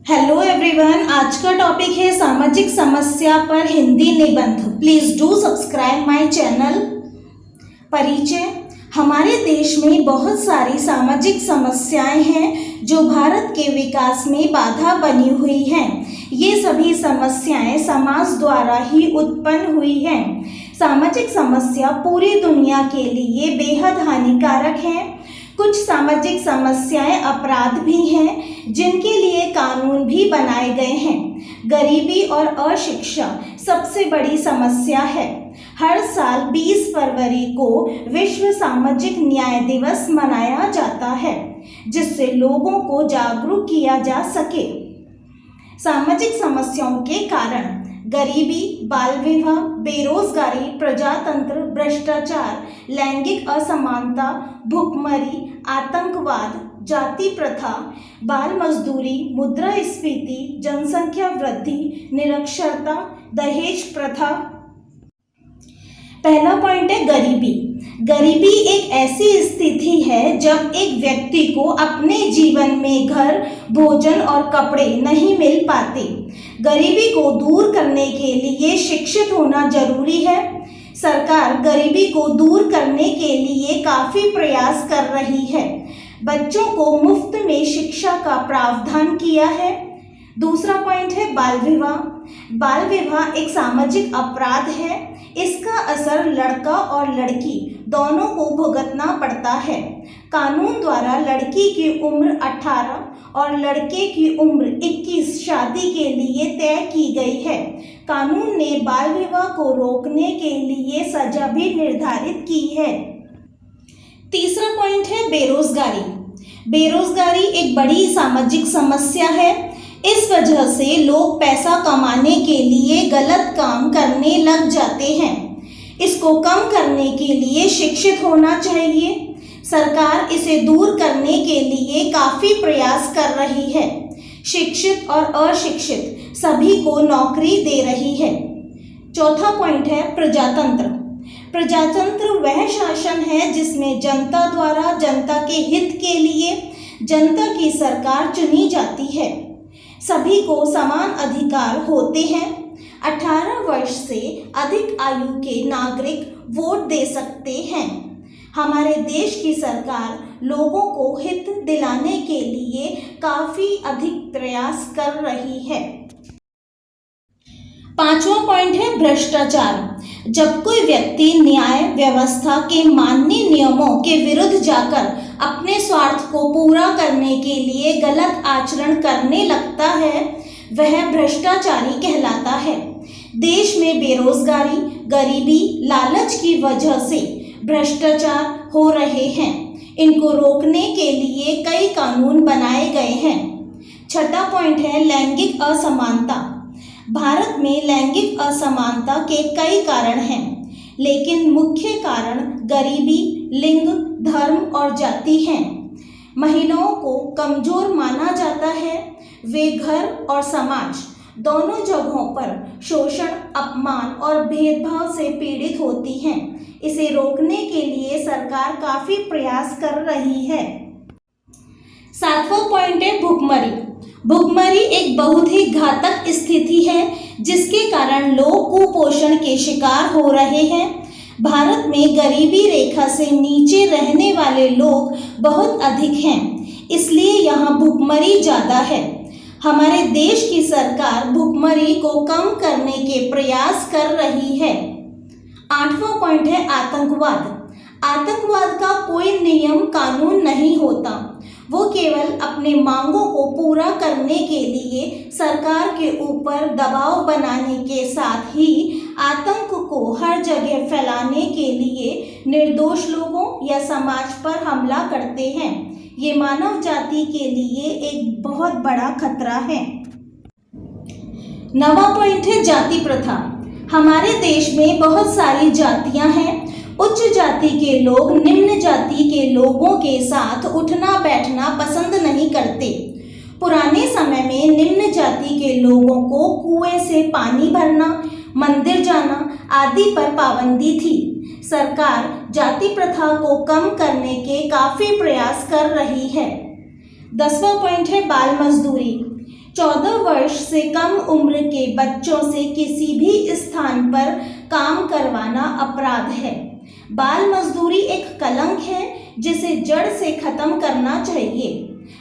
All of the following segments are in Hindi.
हेलो एवरीवन, आज का टॉपिक है सामाजिक समस्या पर हिंदी निबंध। Please do subscribe my channel. परिचय। हमारे देश में बहुत सारी सामाजिक समस्याएं हैं जो भारत के विकास में बाधा बनी हुई हैं। ये सभी समस्याएं समाज द्वारा ही उत्पन्न हुई हैं। सामाजिक समस्या पूरी दुनिया के लिए बेहद हानिकारक हैं। कुछ सामाजिक समस्याएं अपराध भी हैं जिनके लिए कानून भी बनाए गए हैं। गरीबी और अशिक्षा सबसे बड़ी समस्या है। हर साल 20 फरवरी को विश्व सामाजिक न्याय दिवस मनाया जाता है, जिससे लोगों को जागरूक किया जा सके। सामाजिक समस्याओं के कारण गरीबी, बाल विवाह, बेरोजगारी, प्रजातंत्र, भ्रष्टाचार, लैंगिक असमानता, भुखमरी, आतंकवाद, जाति प्रथा, बाल मजदूरी, मुद्रास्फीति, जनसंख्या वृद्धि, निरक्षरता, दहेज प्रथा। पहला पॉइंट है गरीबी। गरीबी एक ऐसी स्थिति है जब एक व्यक्ति को अपने जीवन में घर, भोजन और कपड़े नहीं मिल पाते। गरीबी को दूर करने के लिए शिक्षित होना जरूरी है। सरकार गरीबी को दूर करने के लिए काफी प्रयास कर रही है। बच्चों को मुफ्त में शिक्षा का प्रावधान किया है। दूसरा पॉइंट है बाल विवाह। बाल विवाह एक सामाजिक अपराध है। इसका असर लड़का और लड़की दोनों को भुगतना पड़ता है। कानून द्वारा लड़की की उम्र 18 और लड़के की उम्र 21 शादी के लिए तय की गई है। कानून ने बाल विवाह को रोकने के लिए सजा भी निर्धारित की है। तीसरा पॉइंट है बेरोजगारी। बेरोजगारी एक बड़ी सामाजिक समस्या है। इस वजह से लोग पैसा कमाने के लिए गलत काम करने लग जाते हैं। इसको कम करने के लिए शिक्षित होना चाहिए। सरकार इसे दूर करने के लिए काफी प्रयास कर रही है। शिक्षित और अशिक्षित सभी को नौकरी दे रही है। चौथा पॉइंट है प्रजातंत्र। प्रजातंत्र वह शासन है जिसमें जनता द्वारा जनता के हित के लिए जनता की सरकार चुनी जाती है। सभी को समान अधिकार होते हैं। 18 वर्ष से अधिक आयु के नागरिक वोट दे सकते हैं। हमारे देश की सरकार लोगों को हित दिलाने के लिए काफी अधिक प्रयास कर रही है। पांचवा पॉइंट है भ्रष्टाचार। जब कोई व्यक्ति न्याय व्यवस्था के मान्य नियमों के विरुद्ध जाकर अपने स्वार्थ को पूरा करने के लिए गलत आचरण करने लगता है, वह भ्रष्टाचारी कहलाता है। देश में बेरोजगारी, गरीबी, लालच की वजह से भ्रष्टाचार हो रहे हैं। इनको रोकने के लिए कई कानून बनाए गए हैं। छठा पॉइंट है लैंगिक असमानता। भारत में लैंगिक असमानता के कई कारण हैं, लेकिन मुख्य कारण गरीबी, लिंग, धर्म और जाति हैं। महिलाओं को कमजोर माना जाता है। वे घर और समाज दोनों जगहों पर शोषण, अपमान और भेदभाव से पीड़ित होती हैं। इसे रोकने के लिए सरकार काफी प्रयास कर रही है। सातवां पॉइंट है भुखमरी। भुखमरी एक बहुत ही घातक स्थिति है जिसके कारण लोग कुपोषण के शिकार हो रहे हैं। भारत में गरीबी रेखा से नीचे रहने वाले लोग बहुत अधिक हैं, इसलिए यहाँ भुखमरी ज़्यादा है। हमारे देश की सरकार भुखमरी को कम करने के प्रयास कर रही है। आठवां पॉइंट है आतंकवाद। आतंकवाद का कोई नियम कानून नहीं होता। वो केवल अपने मांगों को पूरा करने के लिए सरकार के ऊपर दबाव बनाने के साथ ही आतंक को हर जगह फैलाने के लिए निर्दोष लोगों या समाज पर हमला करते हैं। ये मानव जाति के लिए एक बहुत बड़ा खतरा है। नवा पॉइंट है जाति प्रथा। हमारे देश में बहुत सारी जातियां हैं। उच्च जाति के लोग निम्न जाति के लोगों के साथ उठना बैठना पसंद नहीं करते। पुराने समय में निम्न जाति के लोगों को कुएं से पानी भरना, मंदिर जाना आदि पर पाबंदी थी। सरकार जाति प्रथा को कम करने के काफी प्रयास कर रही है। 10वां पॉइंट है बाल मजदूरी। 14 वर्ष से कम उम्र के बच्चों से किसी भी स्थान पर काम करवाना अपराध है। बाल मजदूरी एक कलंक है जिसे जड़ से खत्म करना चाहिए।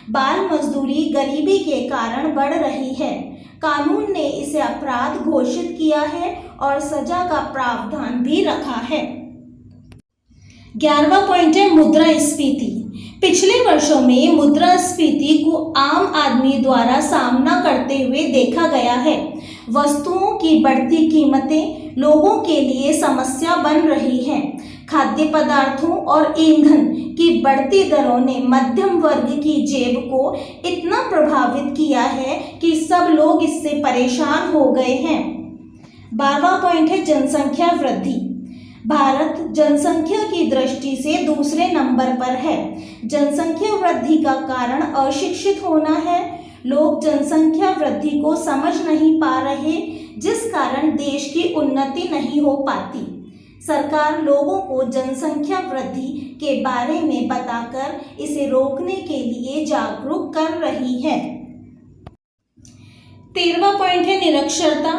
बाल मजदूरी गरीबी के कारण बढ़ रही है। कानून ने इसे अपराध घोषित किया है और सजा का प्रावधान भी रखा है। 11वां पॉइंट है मुद्रास्फीति। पिछले वर्षों में मुद्रास्फीति को आम आदमी द्वारा सामना करते हुए देखा गया है। वस्तुओं की बढ़ती कीमतें लोगों के लिए समस्या बन रही हैं। खाद्य पदार्थों और ईंधन की बढ़ती दरों ने मध्यम वर्ग की जेब को इतना प्रभावित किया है कि सब लोग इससे परेशान हो गए हैं। 12वां पॉइंट है जनसंख्या वृद्धि। भारत जनसंख्या की दृष्टि से दूसरे नंबर पर है। जनसंख्या वृद्धि का कारण अशिक्षित होना है। लोग जनसंख्या वृद्धि को समझ नहीं पा रहे, जिस कारण देश की उन्नति नहीं हो पाती। सरकार लोगों को जनसंख्या वृद्धि के बारे में बताकर इसे रोकने के लिए जागरूक कर रही है। 13वां पॉइंट है निरक्षरता।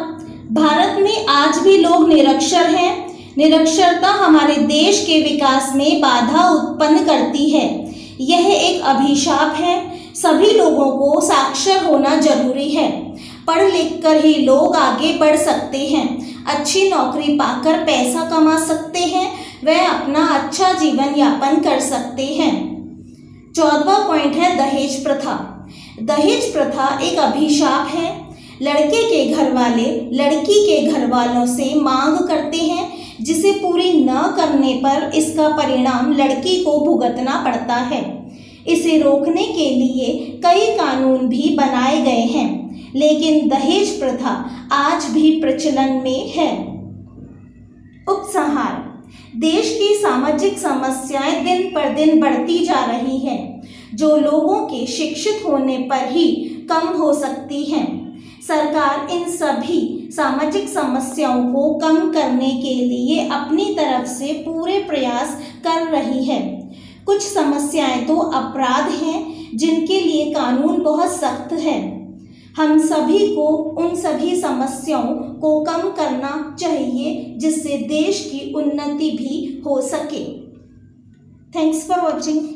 भारत में आज भी लोग निरक्षर हैं। निरक्षरता हमारे देश के विकास में बाधा उत्पन्न करती है। यह एक अभिशाप है। सभी लोगों को साक्षर होना जरूरी है। पढ़ लिख कर ही लोग आगे बढ़ सकते हैं, अच्छी नौकरी पाकर पैसा कमा सकते हैं, वह अपना अच्छा जीवन यापन कर सकते हैं। 14वां पॉइंट है दहेज प्रथा। दहेज प्रथा एक अभिशाप है। लड़के के घर वाले लड़की के घर वालों से मांग करते हैं, जिसे पूरी न करने पर इसका परिणाम लड़की को भुगतना पड़ता है। इसे रोकने के लिए कई कानून भी बनाए गए हैं, लेकिन दहेज प्रथा आज भी प्रचलन में है। उपसंहार। देश की सामाजिक समस्याएं दिन पर दिन बढ़ती जा रही हैं, जो लोगों के शिक्षित होने पर ही कम हो सकती हैं। सरकार इन सभी सामाजिक समस्याओं को कम करने के लिए अपनी तरफ से पूरे प्रयास कर रही है। कुछ समस्याएं तो अपराध हैं, जिनके लिए कानून बहुत सख्त है। हम सभी को उन सभी समस्याओं को कम करना चाहिए, जिससे देश की उन्नति भी हो सके। Thanks for watching.